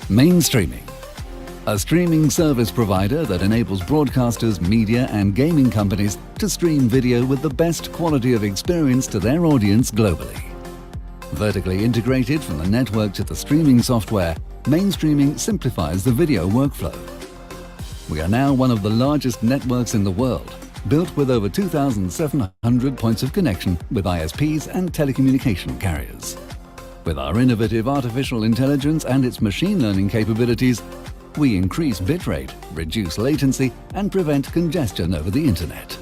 Mainstreaming, a streaming service provider that enables broadcasters, media and gaming companies to stream video with the best quality of experience to their audience globally. Vertically integrated from the network to the streaming software, Mainstreaming simplifies the video workflow. We are now one of the largest networks in the world, built with over 2,700 points of connection with ISPs and telecommunication carriers. With our innovative artificial intelligence and its machine learning capabilities, we increase bitrate, reduce latency and prevent congestion over the internet.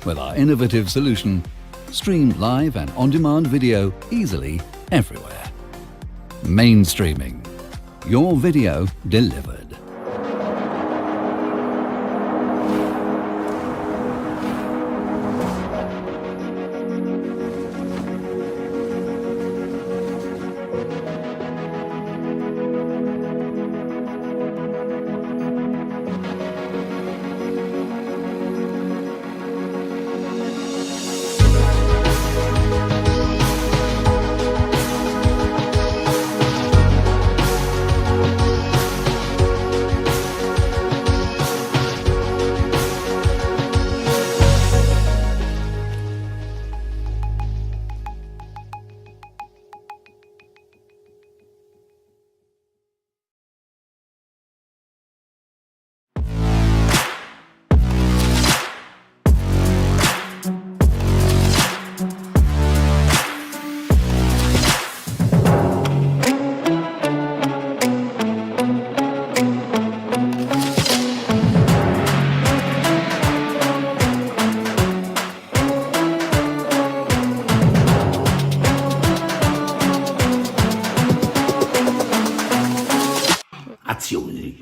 With our innovative solution, stream live and on-demand video easily everywhere. Mainstreaming, your video delivered.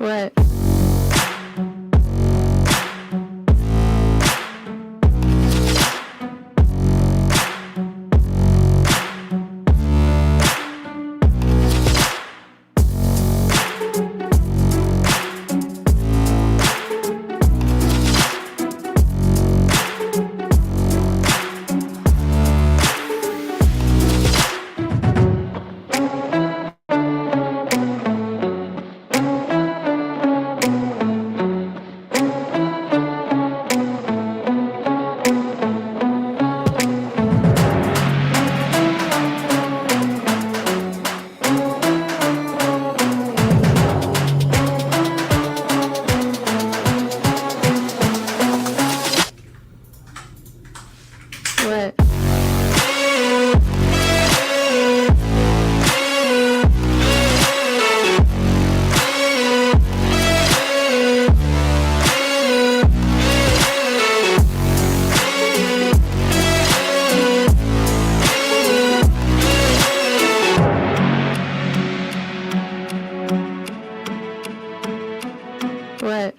Ouais. Ouais. Ouais.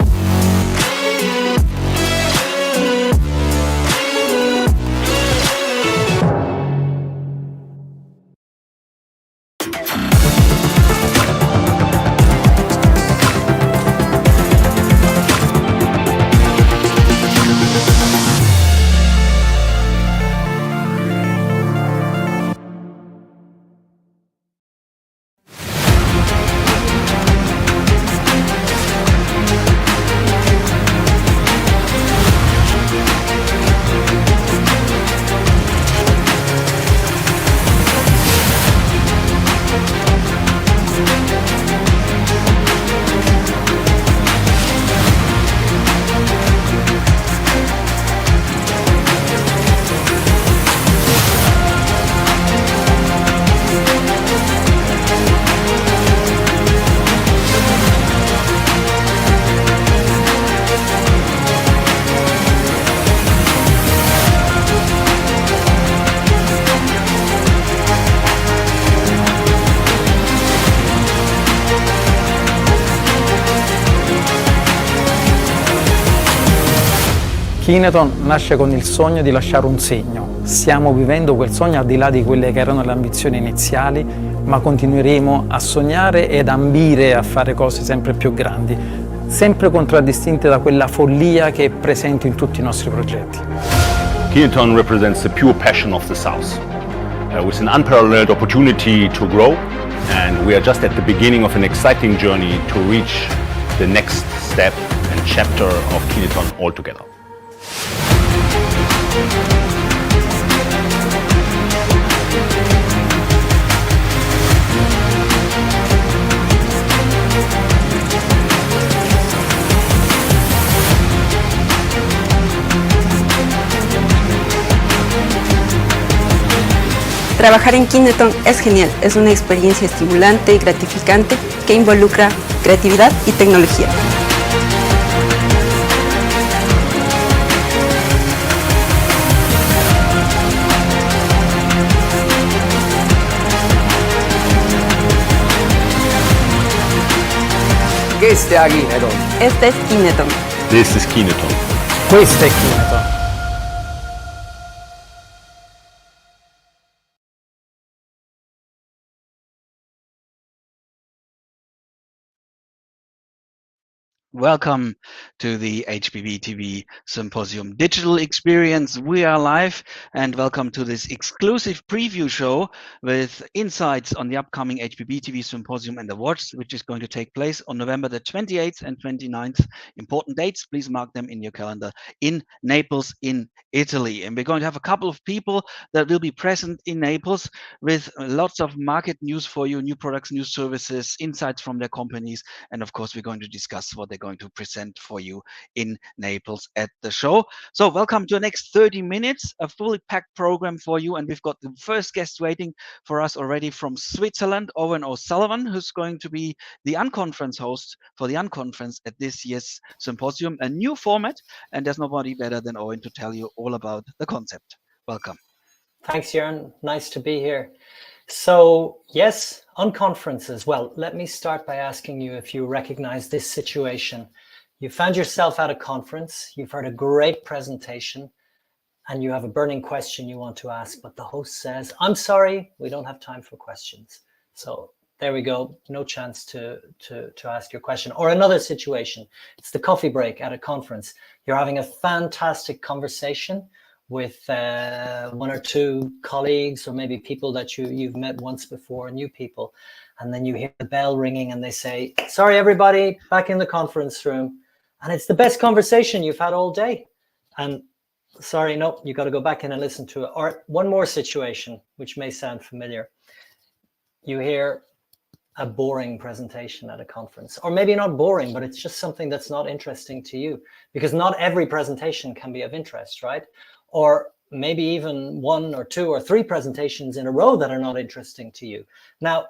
Kineton nasce con il sogno di lasciare un segno. Stiamo vivendo quel sogno al di là di quelle che erano le ambizioni iniziali, ma continueremo a sognare ed ambire a fare cose sempre più grandi, sempre contraddistinte da quella follia che è presente in tutti i nostri progetti. Kineton represents the pure passion of the South. with an unparalleled opportunity to grow, and we are just at the beginning of an exciting journey to reach the next step and chapter of Kineton altogether. Trabajar en Kineton es genial, es una experiencia estimulante y gratificante que involucra creatividad y tecnología. Este es Kineton. Este es Kineton. This is Kineton. Questo è Kineton. Welcome to the HbbTv Symposium Digital Experience. We are live, and welcome to this exclusive preview show with insights on the upcoming HbbTv Symposium and Awards, which is going to take place on November the 28th and 29th. Important dates, please mark them in your calendar, in Naples, in Italy. And we're going to have a couple of people that will be present in Naples with lots of market news for you, new products, new services, insights from their companies, and of course, we're going to discuss what they're going to present for you in Naples at the show. So welcome to the next 30 minutes, a fully packed program for you. And we've got the first guest waiting for us already from Switzerland, Owen O'Sullivan, who's going to be the unconference host for the unconference at this year's symposium, a new format. And there's nobody better than Owen to tell you all about the concept. Welcome. Thanks, Jörn. Nice to be here. So, yes, unconferences. Well, let me start by asking you if you recognize this situation. You found yourself at a conference, you've heard a great presentation, and you have a burning question you want to ask, but the host says, I'm sorry, we don't have time for questions. So there we go, no chance to ask your question. Or another situation, it's the coffee break at a conference. You're having a fantastic conversation with one or two colleagues, or maybe people that you've met once before, new people. And then you hear the bell ringing and they say, sorry, everybody, back in the conference room. And it's the best conversation you've had all day. And sorry, no, you got to go back in and listen to it. Or one more situation, which may sound familiar. You hear a boring presentation at a conference, or maybe not boring, but it's just something that's not interesting to you, because not every presentation can be of interest, right? Or maybe even one or two or three presentations in a row that are not interesting to you. Now,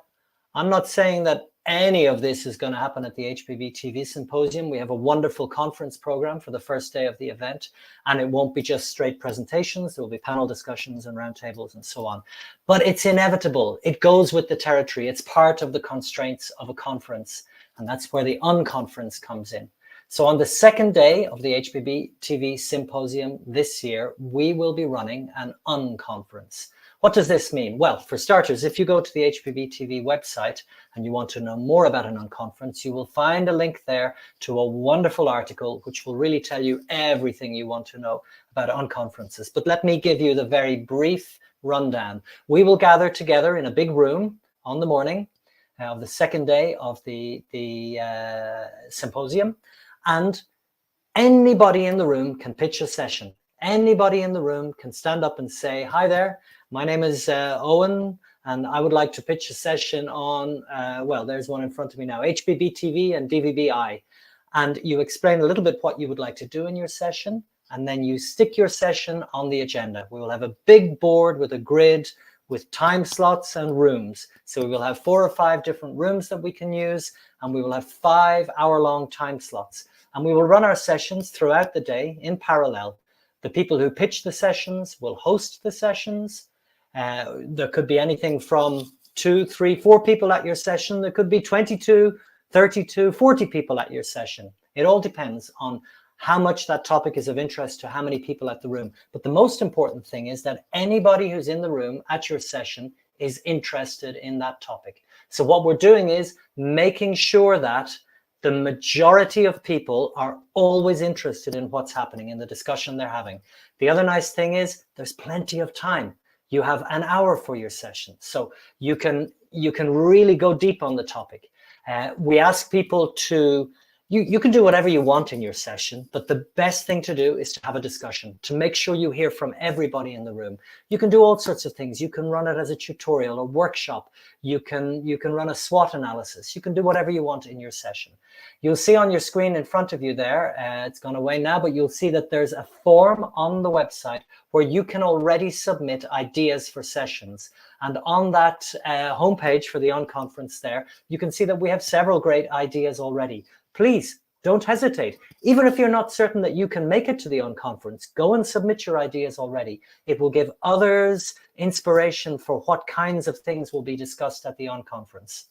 I'm not saying that any of this is going to happen at the HbbTv Symposium. We have a wonderful conference program for the first day of the event, and it won't be just straight presentations. There will be panel discussions and roundtables and so on. But it's inevitable. It goes with the territory. It's part of the constraints of a conference, and that's where the unconference comes in. So on the second day of the HbbTv Symposium this year, we will be running an unconference. What does this mean? Well, for starters, if you go to the HbbTv website and you want to know more about an unconference, you will find a link there to a wonderful article which will really tell you everything you want to know about unconferences. But let me give you the very brief rundown. We will gather together in a big room on the morning of the second day of the symposium. And anybody in the room can pitch a session. Anybody in the room can stand up and say, hi there, my name is Owen, and I would like to pitch a session on, well, there's one in front of me now, HbbTV and DVB-I. And you explain a little bit what you would like to do in your session, and then you stick your session on the agenda. We will have a big board with a grid with time slots and rooms. So we will have 4 or 5 different rooms that we can use, and we will have 5-hour-long time slots. And we will run our sessions throughout the day in parallel. The people who pitch the sessions will host the sessions. There could be anything from 2, 3, 4 people at your session. There could be 22, 32, 40 people at your session. It all depends on how much that topic is of interest to how many people at the room. But the most important thing is that anybody who's in the room at your session is interested in that topic. So what we're doing is making sure that the majority of people are always interested in what's happening in the discussion they're having. The other nice thing is there's plenty of time. you have an hour for your session. So you can really go deep on the topic. We ask people to, you can do whatever you want in your session, but the best thing to do is to have a discussion, to make sure you hear from everybody in the room. You can do all sorts of things. You can run it as a tutorial, a workshop. You can run a SWOT analysis. You can do whatever you want in your session. You'll see on your screen in front of you there, it's gone away now, but you'll see that there's a form on the website where you can already submit ideas for sessions. And on that homepage for the unconference there, you can see that we have several great ideas already. Please don't hesitate. Even if you're not certain that you can make it to the unconference, go and submit your ideas already. It will give others inspiration for what kinds of things will be discussed at the unconference.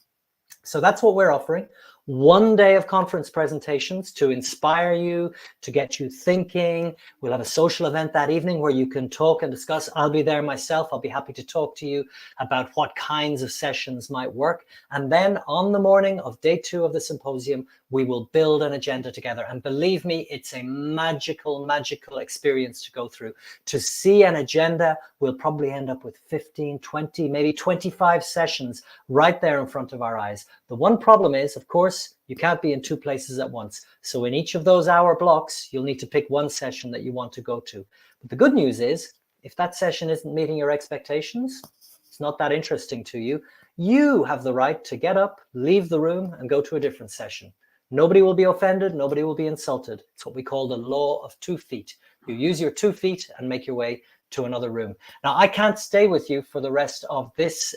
So that's what we're offering. 1 day of conference presentations to inspire you, to get you thinking. We'll have a social event that evening where you can talk and discuss. I'll be there myself. I'll be happy to talk to you about what kinds of sessions might work. And then on the morning of day 2 of the symposium, we will build an agenda together. And believe me, it's a magical, magical experience to go through. To see an agenda, we'll probably end up with 15, 20, maybe 25 sessions right there in front of our eyes. The one problem is, of course, you can't be in 2 places at once. So in each of those hour blocks, you'll need to pick one session that you want to go to. But the good news is, if that session isn't meeting your expectations, it's not that interesting to you, you have the right to get up, leave the room, and go to a different session. Nobody will be offended. Nobody will be insulted. It's what we call the law of 2 feet. You use your 2 feet and make your way to another room. Now, I can't stay with you for the rest of this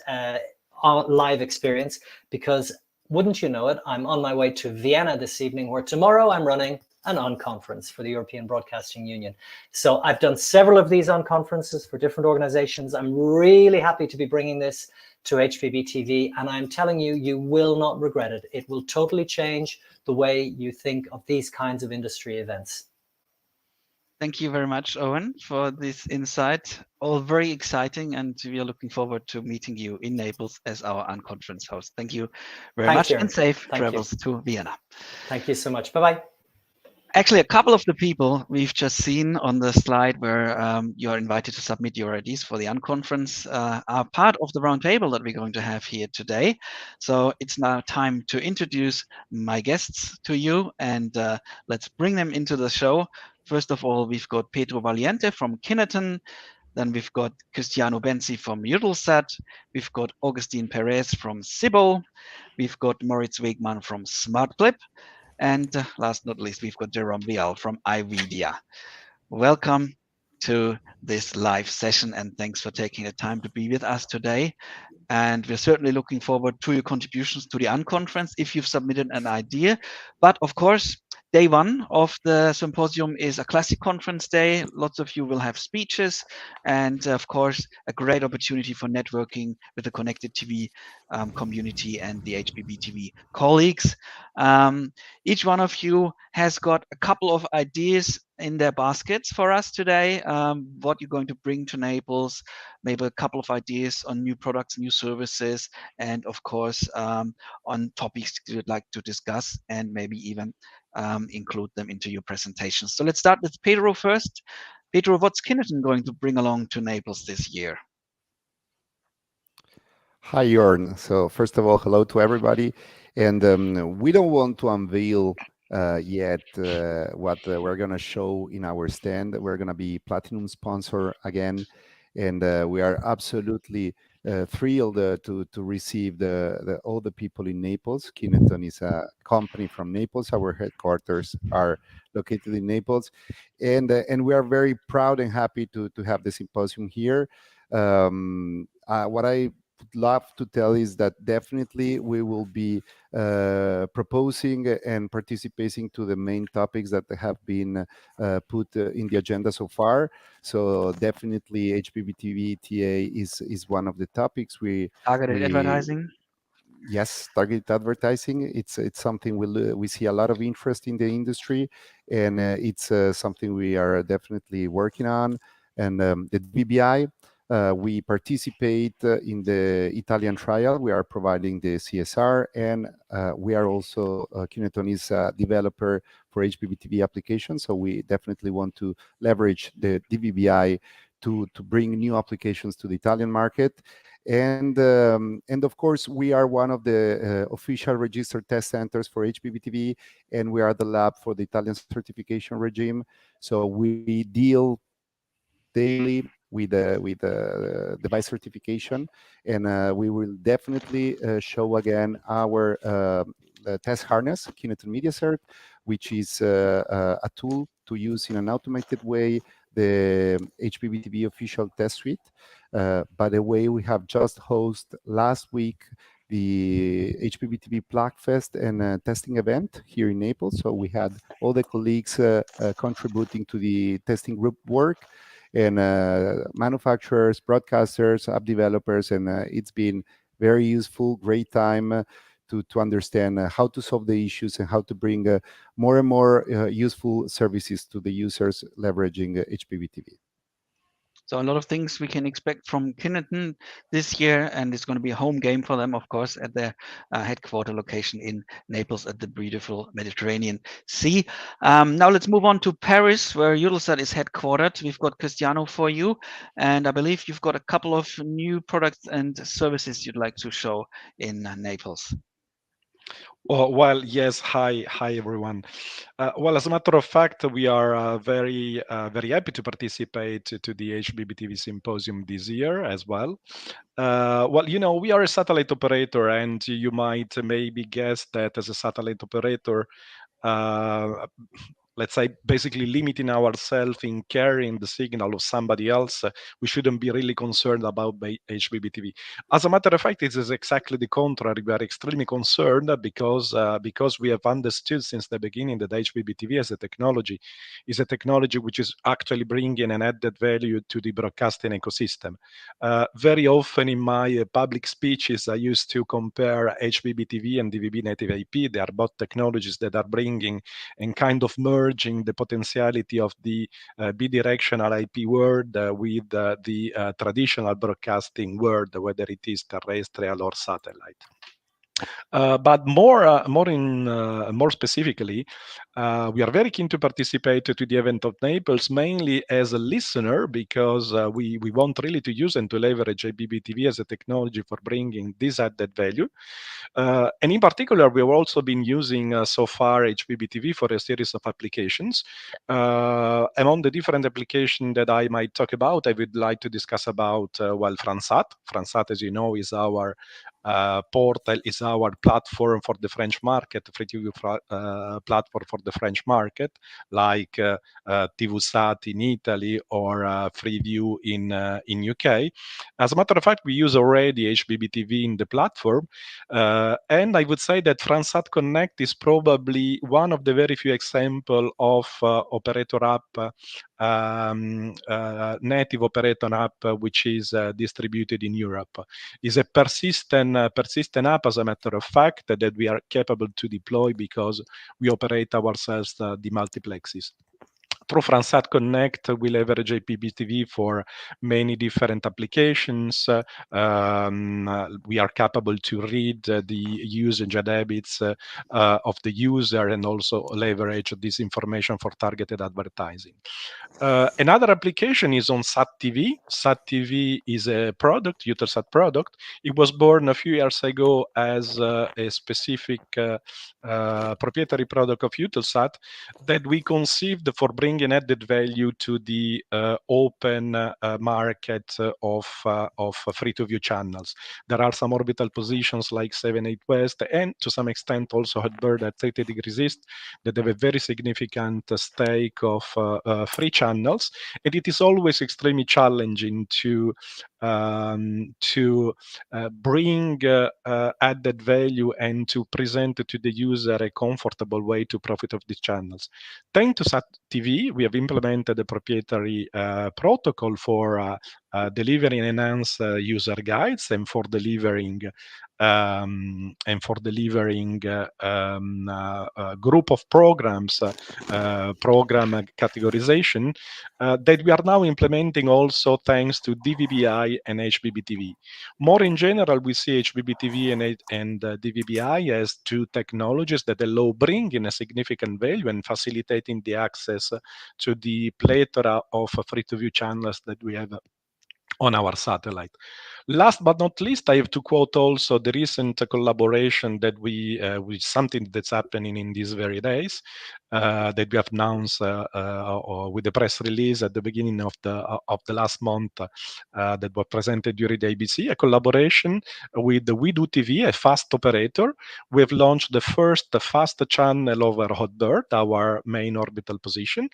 live experience because, wouldn't you know it, I'm on my way to Vienna this evening, where tomorrow I'm running an unconference for the European Broadcasting Union. So I've done several of these unconferences for different organizations. I'm really happy to be bringing this to HbbTV, and I'm telling you, you will not regret it. It will totally change the way you think of these kinds of industry events. Thank you very much, Owen, for this insight. All very exciting, and we are looking forward to meeting you in Naples as our unconference host. Thank you very much, and safe travels to Vienna. Thank you so much. Bye-bye. Actually, a couple of the people we've just seen on the slide where you are invited to submit your ideas for the unconference are part of the roundtable that we're going to have here today. So it's now time to introduce my guests to you, and let's bring them into the show. First of all, we've got Pedro Valiente from Kineton. Then we've got Cristiano Benzi from Eutelsat. We've got Augustine Perez from Cibo. We've got Moritz Wegmann from SmartClip. And last but not least, we've got Jerome Vial from iVidia. Welcome to this live session, and thanks for taking the time to be with us today. And we're certainly looking forward to your contributions to the unconference if you've submitted an idea. But of course, day 1 of the symposium is a classic conference day. Lots of you will have speeches, and of course, a great opportunity for networking with the Connected TV community and the HbbTV colleagues. Each one of you has got a couple of ideas in their baskets for us today, what you're going to bring to Naples, maybe a couple of ideas on new products, new services, and of course, on topics you'd like to discuss and maybe even include them into your presentation. So let's start with Pedro first. Pedro, what's Kineton going to bring along to Naples this year? Hi, Jorn. So first of all, hello to everybody. And we don't want to unveil yet what we're going to show in our stand. We're going to be platinum sponsor again. And we are absolutely thrilled to receive all the people in Naples. Kineton is a company from Naples. Our headquarters are located in Naples. And we are very proud and happy to have the symposium here. What I would love to tell is that definitely we will be proposing and participating to the main topics that have been put in the agenda so far. So definitely HbbTV TA is one of the topics. Targeted advertising. Yes, targeted advertising. It's something we see a lot of interest in the industry, and it's something we are definitely working on. And the DVBI. We participate in the Italian trial. We are providing the CSR, and we are also, Kineton is a developer for HbbTV applications. So we definitely want to leverage the DVBI to bring new applications to the Italian market. And of course, we are one of the official registered test centers for HbbTV, and we are the lab for the Italian certification regime. So we deal daily with device certification, and we will definitely show again our test harness, Keynote Media Cert, which is a tool to use in an automated way the HbbTV official test suite. By the way, we have just hosted last week the HbbTV Plug Fest and testing event here in Naples. So we had all the colleagues contributing to the testing group work, and manufacturers, broadcasters, app developers, and it's been very useful, great time to understand how to solve the issues and how to bring more and more useful services to the users leveraging HbbTV. So a lot of things we can expect from Kineton this year, and it's going to be a home game for them, of course, at their headquarter location in Naples at the beautiful Mediterranean Sea. Now let's move on to Paris, where Eutelsat is headquartered. We've got Cristiano for you, and I believe you've got a couple of new products and services you'd like to show in Naples. Well, yes. Hi, everyone. Well, as a matter of fact, we are very happy to participate to the HbbTV Symposium this year as well. Well, we are a satellite operator, and you might maybe guess that as a satellite operator, let's say, basically limiting ourselves in carrying the signal of somebody else, we shouldn't be really concerned about HbbTV. As a matter of fact, it is exactly the contrary. We are extremely concerned because we have understood since the beginning that HbbTV as a technology is a technology which is actually bringing an added value to the broadcasting ecosystem. Very often in my public speeches, I used to compare HbbTV and DVB native IP. They are both technologies that are bringing and kind of merging the potentiality of the bidirectional IP world with the traditional broadcasting world, whether it is terrestrial or satellite. But more specifically, we are very keen to participate to the event of Naples, mainly as a listener, because we want really to use and to leverage HbbTV as a technology for bringing this added value. And in particular, we have also been using so far HbbTV for a series of applications. Among the different applications that I might talk about, I would like to discuss about, well, Fransat. Fransat, as you know, is our portal, is our platform for the French market, free TV platform for the French market, like TVSat in Italy or Freeview in UK. As a matter of fact, we use already HbbTV in the platform, and I would say that Fransat Connect is probably one of the very few examples of operator app, native operator app, which is distributed in Europe. Is a persistent app, as a matter of fact, that we are capable to deploy because we operate ourselves the multiplexes. Through Fransat Connect, we leverage HbbTV for many different applications. We are capable to read the usage and habits of the user and also leverage this information for targeted advertising. Another application is on Sat TV. Sat TV is a product, Eutelsat product. It was born a few years ago as a specific proprietary product of Eutelsat that we conceived for bringing added value to the open market of free-to-view channels. There are some orbital positions like 7/8 West and to some extent also Hotbird at 30 degrees East that have a very significant stake of free channels, and it is always extremely challenging to bring added value and to present to the user a comfortable way to profit of these channels. Thanks to Sat TV, we have implemented a proprietary protocol for delivering enhanced user guides and for delivering and for delivering a group of programs, program categorization that we are now implementing also thanks to DVBI and HbbTV. More in general, we see HbbTV and DVBI as two technologies that allow bringing a significant value and facilitating the access to the plethora of free-to-view channels that we have on our satellite. Last but not least, I have to quote also the recent collaboration that we with something that's happening in these very days that we have announced with the press release at the beginning of the last month that was presented during the ABC, a collaboration with the WeDoTV, a fast operator. We have launched the first fast channel over hot dirt, our main orbital position,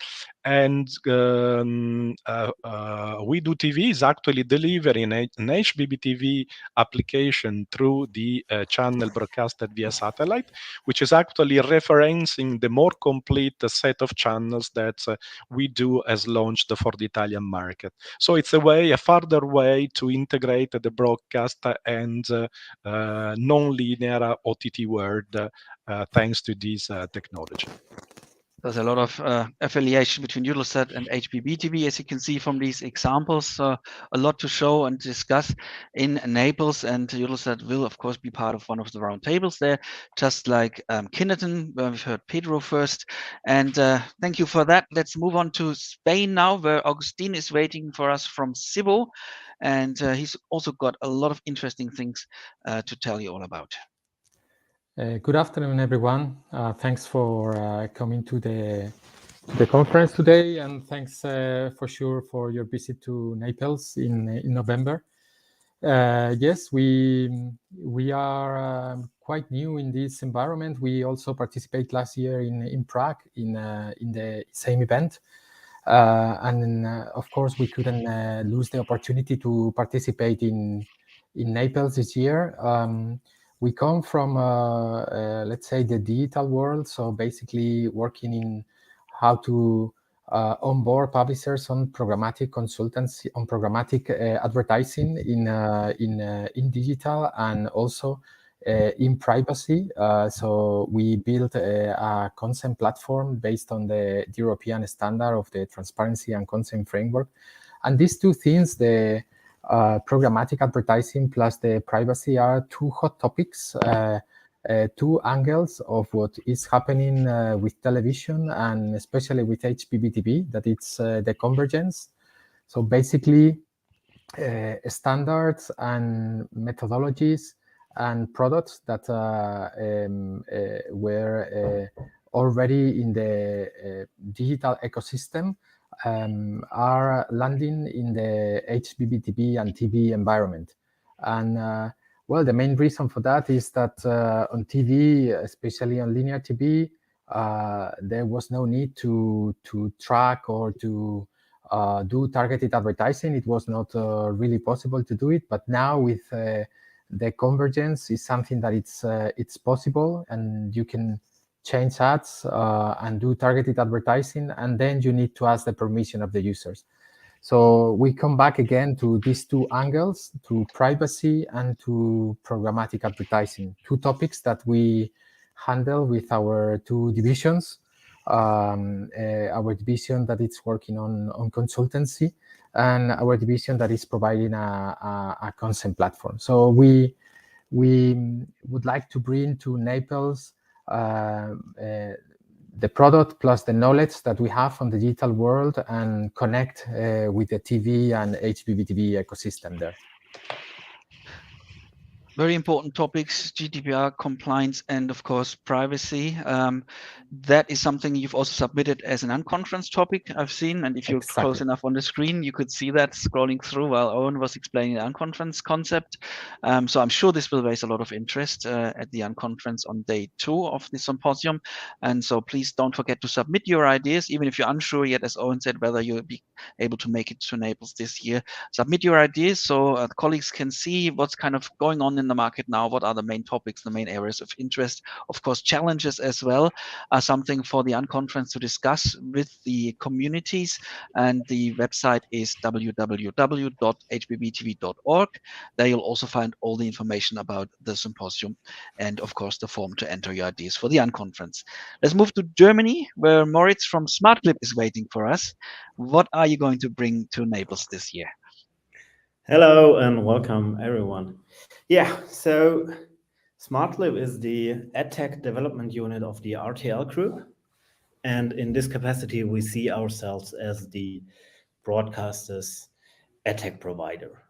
and WeDoTV is actually delivering an HbbTV application through the channel broadcasted via satellite, which is actually referencing the more complete set of channels that WeDo has launched for the Italian market. So it's a further way to integrate the broadcast and non-linear OTT world thanks to this technology. There's a lot of affiliation between Eutelsat and HbbTV, as you can see from these examples. A lot to show and discuss in Naples, and Eutelsat will, of course, be part of one of the round tables there, just like Kinnerton, where we've heard Pedro first. And thank you for that. Let's move on to Spain now, where Augustin is waiting for us from Cebu, and he's also got a lot of interesting things to tell you all about. Good afternoon, everyone. Thanks for coming to the conference today, and thanks for sure for your visit to Naples in November. Yes, we are quite new in this environment. We also participated last year in Prague in the same event, and of course we couldn't lose the opportunity to participate in Naples this year. We come from, let's say, the digital world, so basically working in how to onboard publishers on programmatic consultancy, on programmatic advertising in digital, and also in privacy. So we built a consent platform based on the European standard of the transparency and consent framework. And these two things, the programmatic advertising plus the privacy, are two hot topics, two angles of what is happening with television, and especially with HbbTV, that it's the convergence. So basically standards and methodologies and products that were already in the digital ecosystem are landing in the HbbTV and TV environment. And well, the main reason for that is that on TV, especially on linear TV, there was no need to track or to do targeted advertising. It was not really possible to do it. But now with the convergence is something that it's possible, and you can change ads and do targeted advertising, and then you need to ask the permission of the users. So we come back again to these two angles, to privacy and to programmatic advertising, two topics that we handle with our two divisions, our division that is working on consultancy, and our division that is providing a consent platform. So we would like to bring to Naples the product plus the knowledge that we have on the digital world and connect with the TV and HbbTV ecosystem there. Very important topics: GDPR compliance and, of course, privacy. That is something you've also submitted as an unconference topic, I've seen. And if you're close enough on the screen, you could see that scrolling through while Owen was explaining the unconference concept. So I'm sure this will raise a lot of interest at the unconference on day 2 of the symposium. And so please don't forget to submit your ideas, even if you're unsure yet, as Owen said, whether you'll be able to make it to Naples this year. Submit your ideas so colleagues can see what's kind of going on in the market now? What are the main topics, the main areas of interest? Of course, challenges as well are something for the unconference to discuss with the communities. And the website is www.hbbtv.org. There you'll also find all the information about the symposium and, of course, the form to enter your ideas for the unconference. Let's move to Germany, where Moritz from SmartClip is waiting for us. What are you going to bring to Naples this year? Hello and welcome everyone. Yeah, so SmartClip is the adtech development unit of the RTL group. And in this capacity, we see ourselves as the broadcaster's adtech provider.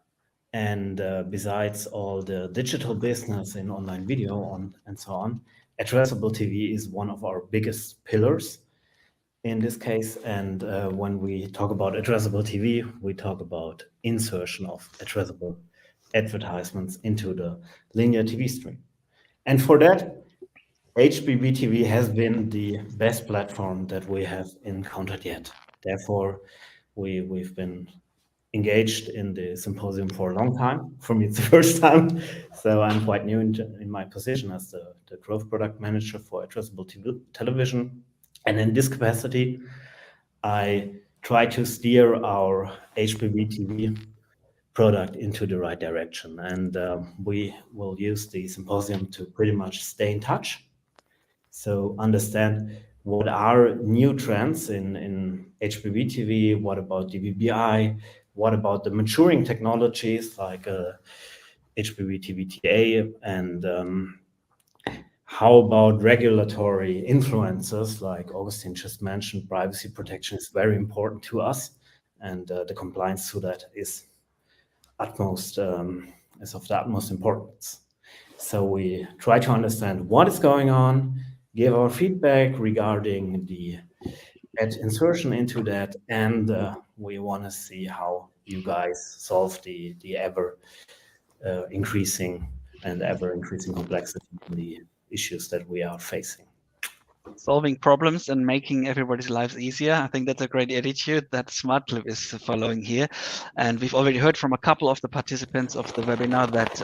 And besides all the digital business in online video and so on, addressable TV is one of our biggest pillars in this case. And when we talk about addressable TV, we talk about insertion of addressable advertisements into the linear TV stream. And for that, HbbTV has been the best platform that we have encountered yet. Therefore, we've been engaged in the symposium for a long time. For me, it's the first time. So I'm quite new in my position as the growth product manager for addressable television. And in this capacity, I try to steer our HbbTV product into the right direction. And we will use the symposium to pretty much stay in touch. So understand what are new trends in HbbTV, what about DVB-I, what about the maturing technologies like HbbTV-TA, and how about regulatory influences like Augustin just mentioned. Privacy protection is very important to us, and the compliance to that is of the utmost importance. So we try to understand what is going on, give our feedback regarding the ad insertion into that, and we want to see how you guys solve the ever increasing complexity in the issues that we are facing. Solving problems and making everybody's lives easier. I think that's a great attitude that SmartClip is following here. And we've already heard from a couple of the participants of the webinar that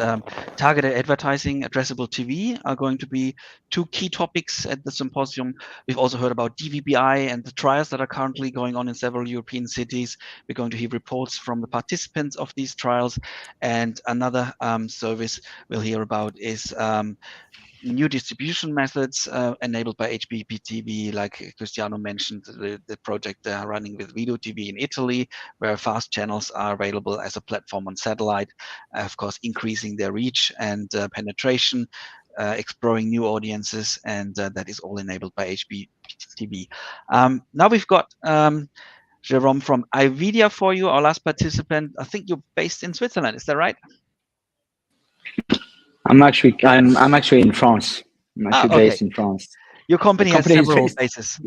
targeted advertising, addressable TV are going to be two key topics at the symposium. We've also heard about DVB-I and the trials that are currently going on in several European cities. We're going to hear reports from the participants of these trials. And another service we'll hear about is new distribution methods enabled by HbbTV, like Cristiano mentioned, the project they are running with Video TV in Italy, where fast channels are available as a platform on satellite, of course, increasing their reach and penetration, exploring new audiences, and that is all enabled by HbbTV. Now we've got Jerome from iVidia for you, our last participant. I think you're based in Switzerland, is that right? I'm actually in France. I'm actually based in France. Your company has several bases.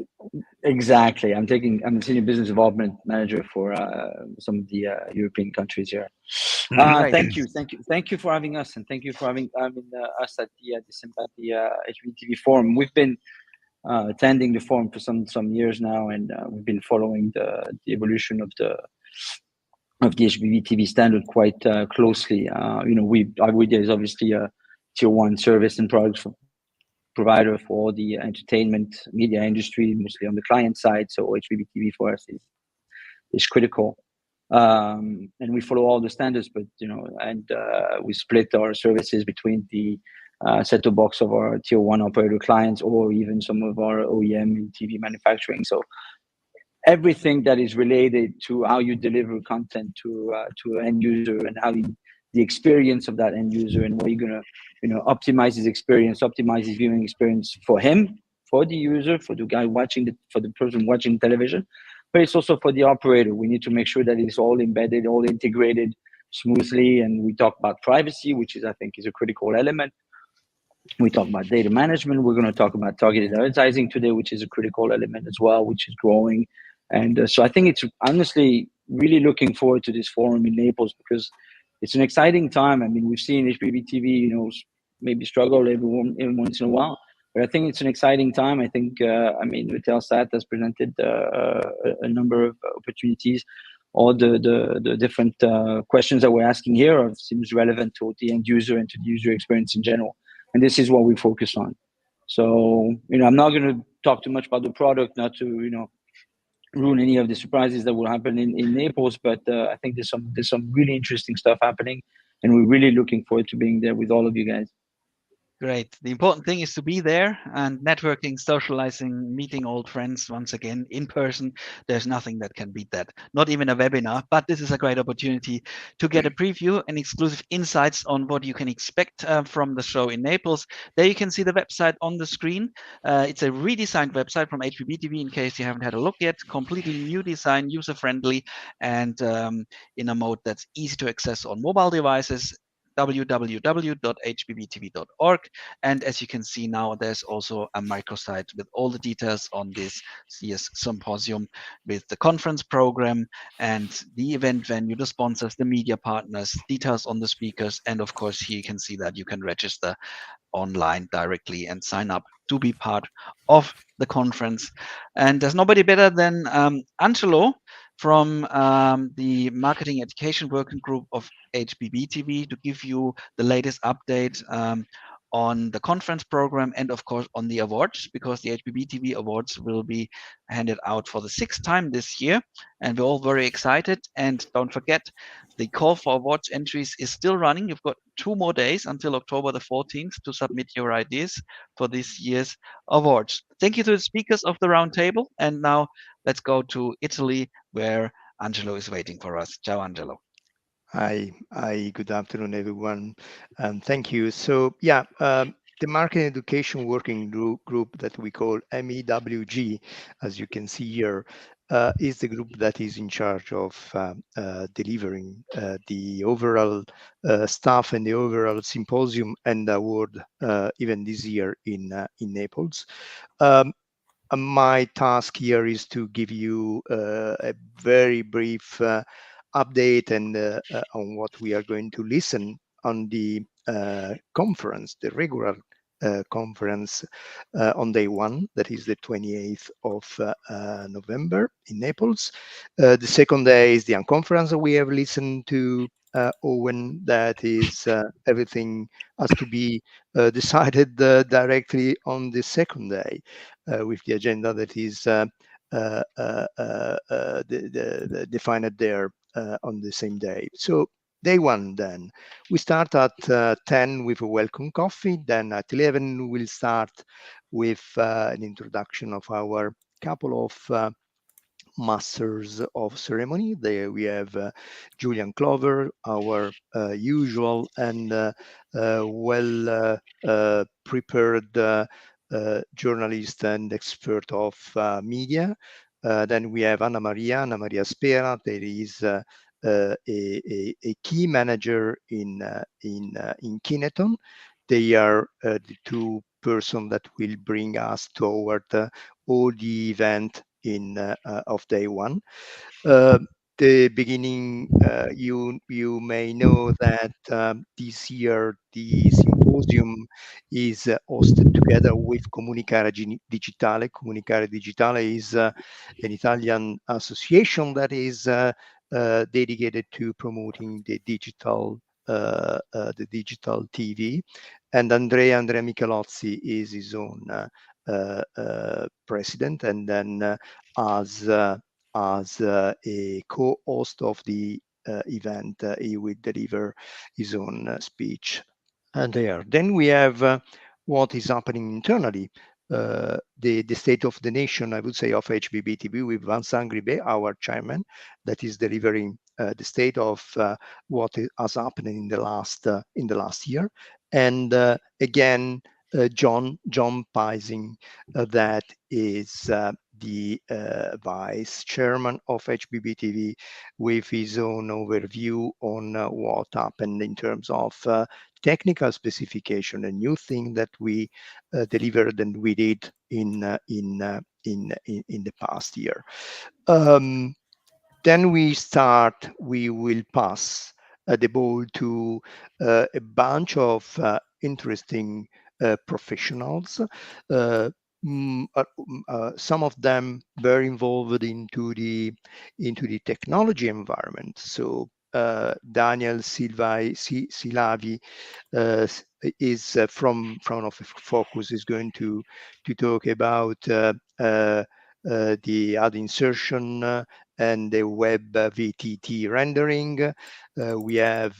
Exactly. I'm a senior business development manager for some of the European countries here. Thank you for having us, and thank you for having us at the HbbTV forum. We've been attending the forum for some years now, and we've been following the evolution of the HbbTV standard quite closely. iVidia is obviously a tier 1 service and product provider for the entertainment media industry, mostly on the client side. So HbbTV for us is critical, and we follow all the standards. But we split our services between the set-top box of our tier 1 operator clients, or even some of our OEM and TV manufacturing. So everything that is related to how you deliver content to an end user, and how the experience of that end user, and where you're gonna optimize his experience, optimize his viewing experience for him, for the user, for the guy watching for the person watching television, but it's also for the operator. We need to make sure that it's all embedded, all integrated smoothly. And we talk about privacy, which I think is a critical element. We talk about data management. We're going to talk about targeted advertising today, which is a critical element as well, which is growing. And so I think it's honestly really looking forward to this forum in Naples, because it's an exciting time. I mean, we've seen HbbTV, maybe struggle every once in a while, but I think it's an exciting time. I think, Eutelsat has presented a number of opportunities. all the different questions that we're asking here seems relevant to the end user and to the user experience in general. And this is what we focus on. So, I'm not going to talk too much about the product, not to, ruin any of the surprises that will happen in Naples, but I think there's some really interesting stuff happening, and we're really looking forward to being there with all of you guys. Great. The important thing is to be there and networking, socializing, meeting old friends once again in person. There's nothing that can beat that, not even a webinar, but this is a great opportunity to get a preview and exclusive insights on what you can expect from the show in Naples. There you can see the website on the screen. It's a redesigned website from HbbTV in case you haven't had a look yet. Completely new design, user-friendly, and in a mode that's easy to access on mobile devices. www.hbbtv.org, and as you can see now, there's also a microsite with all the details on this year's symposium, with the conference program and the event venue, the sponsors, the media partners, details on the speakers, and of course here you can see that you can register online directly and sign up to be part of the conference. And there's nobody better than Angelo from the Marketing Education Working Group of HbbTV to give you the latest update on the conference program and of course on the awards, because the HbbTV Awards will be handed out for the 6th time this year, and we're all very excited. And don't forget, the call for awards entries is still running. You've got 2 more days until October the 14th to submit your ideas for this year's awards. Thank you to the speakers of the roundtable, and now let's go to Italy, where Angelo is waiting for us. Ciao, Angelo. Hi, good afternoon, everyone, and thank you. So, yeah, the Marketing Education Working Group that we call MEWG, as you can see here, is the group that is in charge of delivering the overall stuff and the overall symposium and award event this year in Naples. My task here is to give you a very brief update and on what we are going to listen on the conference, the regular conference on day 1, that is the 28th of November in Naples. The second day is the unconference. We have listened to Owen, that is everything has to be decided directly on the second day with the agenda that is defined there on the same day. So day 1, then we start at 10 with a welcome coffee. Then at 11 we'll start with an introduction of our couple of masters of ceremony. There we have Julian Clover, our usual and well prepared journalist and expert of media. Then we have Anna Maria Spera. There is a key manager in Kineton. They are the 2 persons that will bring us toward all the event of day 1. The beginning, you may know that this year the symposium is hosted together with Comunicare Digitale. Comunicare Digitale is an Italian association that is dedicated to promoting the digital TV, and Andrea Michelozzi is his own president, and then as a co-host of the event, he will deliver his own speech. And there, then we have what is happening internally. The state of the nation, I would say, of HbbTV, with Vincent Gribet, our chairman, that is delivering the state of what has happened in the last year, and again John Pising, that is the vice chairman of HbbTV, with his own overview on what happened in terms of technical specification, a new thing that we delivered and we did in the past year. Then we will pass the ball to a bunch of interesting professionals. some of them very involved into the technology environment. So Daniel Silavi is from of Focus is going to talk about the ad insertion and the web VTT rendering. We have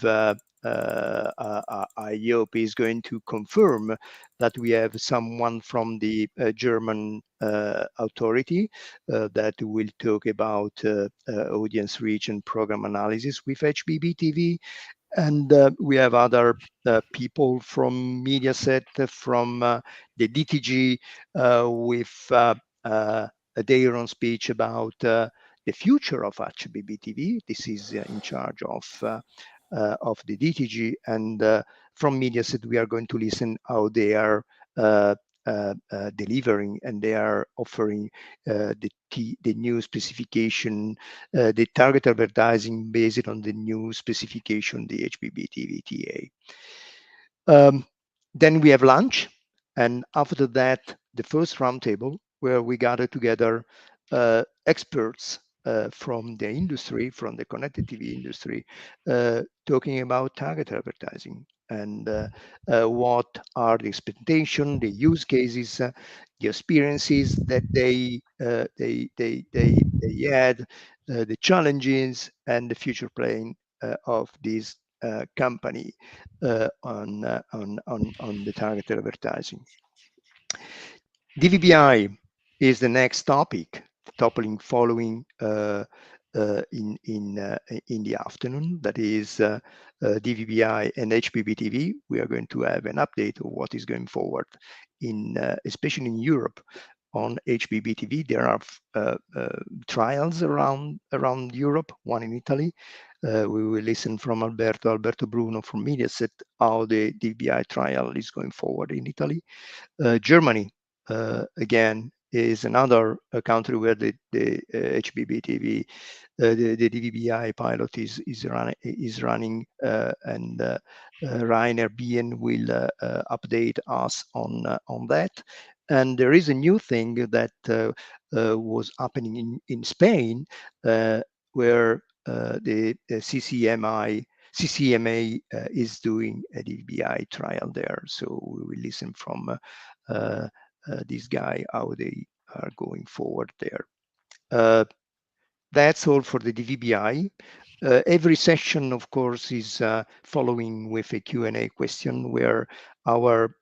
IOP is going to confirm that we have someone from the German authority that will talk about audience reach and program analysis with HbbTV. And we have other people from Mediaset, from the DTG, with their own speech about the future of HbbTV. This is in charge of the DTG, and from Mediaset we are going to listen how they are delivering, and they are offering the new specification, the target advertising based on the new specification, the HbbTV TA. Then we have lunch, and after that, the first roundtable where we gather together experts from the industry, from the connected TV industry, talking about target advertising and what are the expectations, the use cases, the experiences that they had, the challenges, and the future plan of this company on the targeted advertising. DVBI is the next topic, following in the afternoon. That is DVBI and HbbTV. We are going to have an update of what is going forward in especially in Europe on HbbTV. There are trials around Europe, one in Italy. We will listen from Alberto Bruno from Mediaset how the DVBI trial is going forward in Italy. Germany again is another country where the HbbTV, the DVBI pilot is running, and Rainer Bien will update us on that. And there is a new thing that was happening in Spain, where the CCMA is doing a DVBI trial there. So we will listen from this guy how they are going forward there. That's all for the DVBI. Every session, of course, is following with a Q&A question where our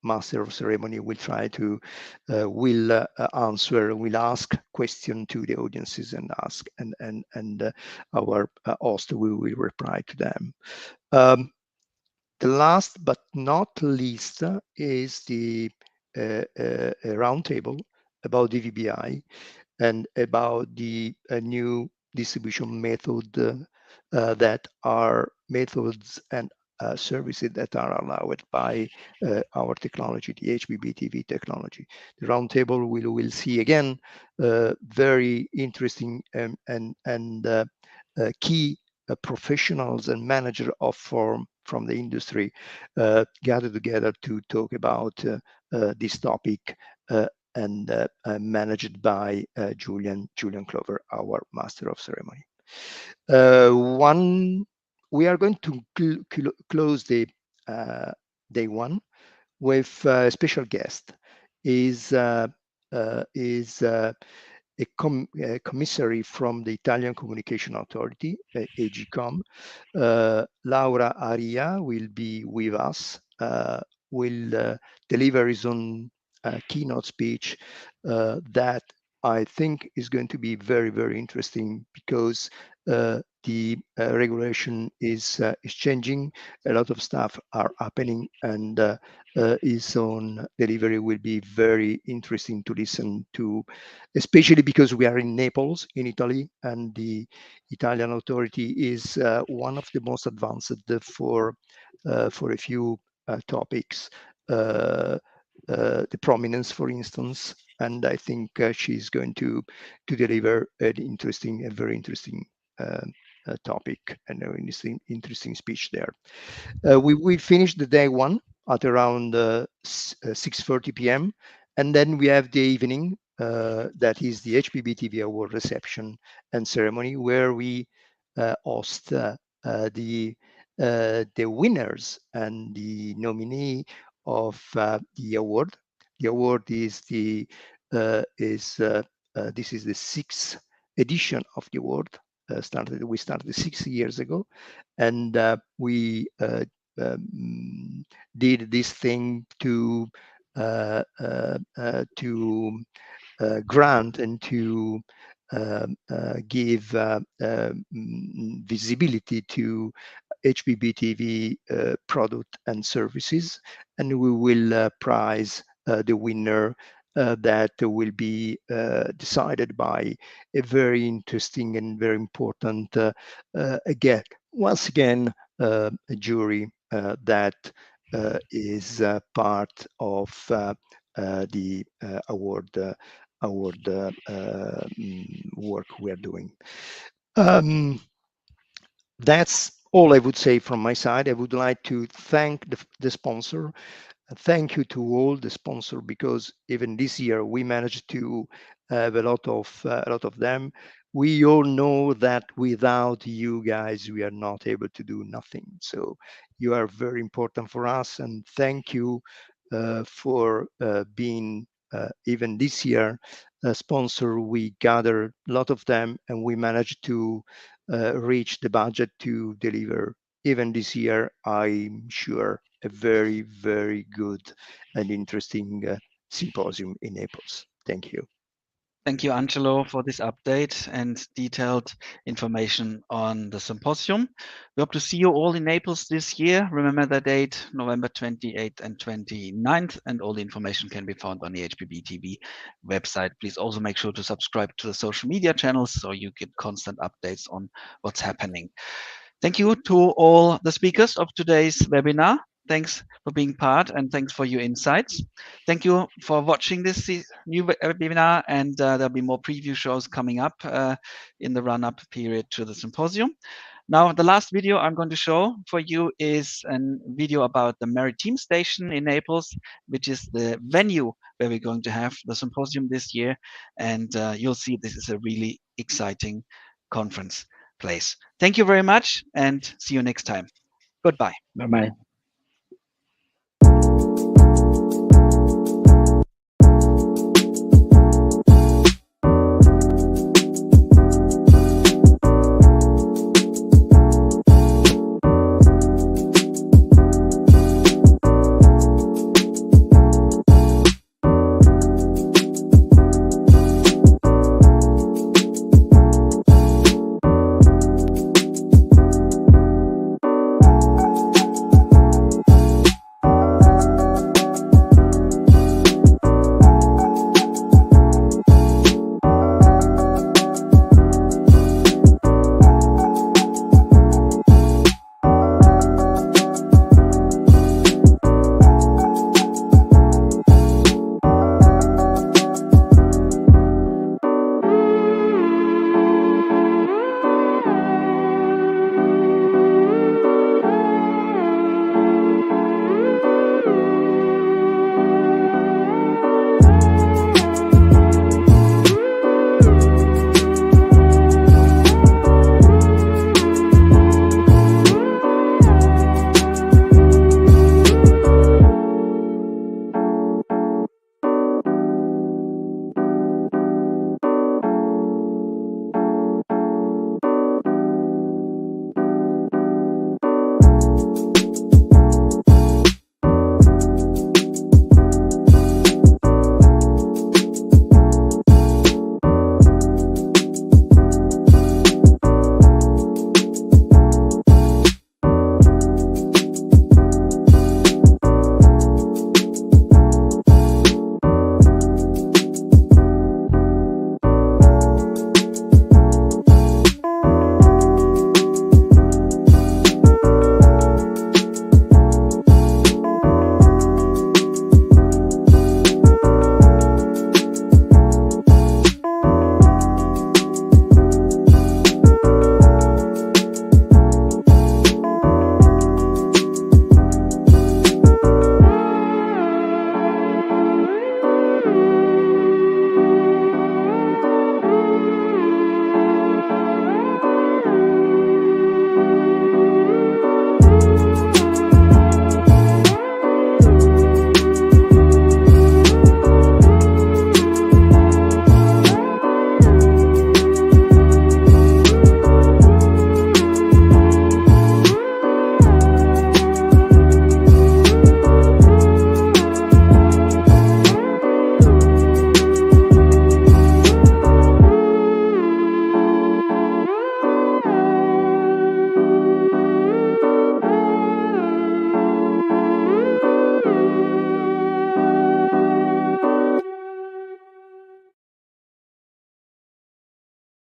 master of ceremony will try to will ask question to the audiences and ask, and our host will reply to them. The last but not least is the roundtable about DVBI and about the new distribution method that are methods and services that are allowed by our technology, the HbbTV technology. The roundtable will see again very interesting and key professionals and managers of from the industry gathered together to talk about this topic, and managed by Julian Clover, our master of ceremony. We are going to close the day one with a special guest. Is a commissary from the Italian Communication Authority, AGCOM. Laura Aria will be with us, will deliver his own keynote speech that I think is going to be very, very interesting, because the regulation is changing. A lot of stuff are happening, and his own delivery will be very interesting to listen to, especially because we are in Naples, in Italy, and the Italian authority is one of the most advanced for a few topics. The prominence, for instance, and I think she's going to deliver a very interesting topic and an interesting speech there. We finished the day one at around 6:30 p.m. And then we have the evening, that is the HbbTV Award reception and ceremony, where we host the winners and the nominee of the award. The award is this is the 6th edition of the award. We started 6 years ago, and we did this thing to grant and to give visibility to HbbTV product and services, and we will prize the winner that will be decided by a very interesting and very important, once again, a jury that is part of the award work we are doing. That's all I would say from my side. I would like to thank the sponsor. Thank you to all the sponsor, because even this year we managed to have a lot of them. We all know that without you guys, we are not able to do nothing. So you are very important for us, and thank you for being even this year a sponsor. We gathered a lot of them, and we managed to reach the budget to deliver even this year, I'm sure, a very, very good and interesting symposium in Naples. Thank you. Thank you, Angelo, for this update and detailed information on the symposium. We hope to see you all in Naples this year. Remember the date, November 28th and 29th, and all the information can be found on the HbbTV website. Please also make sure to subscribe to the social media channels so you get constant updates on what's happening. Thank you to all the speakers of today's webinar. Thanks for being part, and thanks for your insights. Thank you for watching this new webinar, and there'll be more preview shows coming up in the run-up period to the symposium. Now, the last video I'm going to show for you is a video about the Maritime Station in Naples, which is the venue where we're going to have the symposium this year. And you'll see this is a really exciting conference place. Thank you very much, and see you next time. Goodbye. Bye-bye.